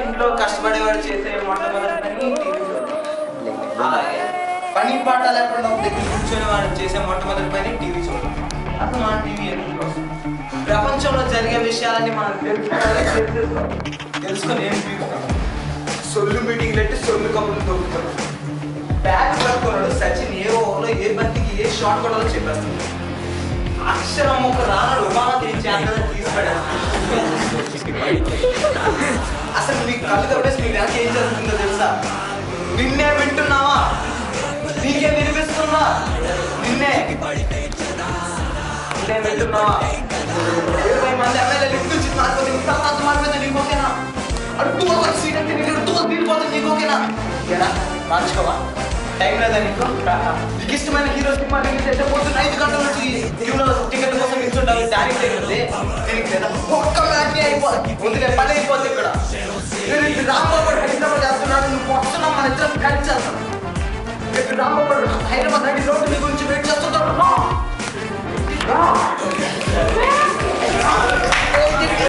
ఇంట్లో కష్టపడేవాడు చేసే మొట్టమొదటి పని టీవీ చూడడం. అలాగే పని పాట లేకుండా దగ్గర కూర్చొని వాడు చేసే మొట్టమొదటి పని టీవీ చూడడం. అసలు మన టీవీ ఎందుకు వస్తుంది? ప్రపంచంలో జరిగే విషయాలని మనం తెలుసుకొని ఏం తీరుతాం? సొల్లు మీటింగ్ పెట్టి సొల్లు కబుర్లు దొరుకుతాం. బ్యాగ్ పట్టుకున్నాడు సచిన్ ఏ ఓవర్లో ఏ బంతికి ఏ షాట్ కొట్టాలో చెప్పేస్తాడు. అక్షరం ఒక రానాడు ఒబామా తీసుకెళ్ళాడు. అసలు నీకు కళ్ళు తప్పేసి నీకు వెనక ఏం జరుగుతుందో తెలుసా? నిన్నే వింటున్నావా? నీకే వినిపిస్తుందా? నిన్నే వింటున్నావా? 20 మంది ఎమ్మెల్యేలు ఇంటి నుంచి మారిపోతే నీకు ఓకేనా? అడుగు సీట్ అంటే నీకు తీరిపోతుంది నీకు ఓకేనా? ఏనా మార్చుకోవా? టైం లేదా నీకు? నీకు ఇష్టమైన హీరో సినిమా రిలీజ్ అయితే పొద్దున్న 5 గంటల నుంచి క్యూలో టికెట్ కోసం నిల్చుంటావు. దానికి దగ్గర ఒక్క మ్యాచ్ అయిపోతుంది. ముందుగా పని అయిపోతుంది ఇక్కడ.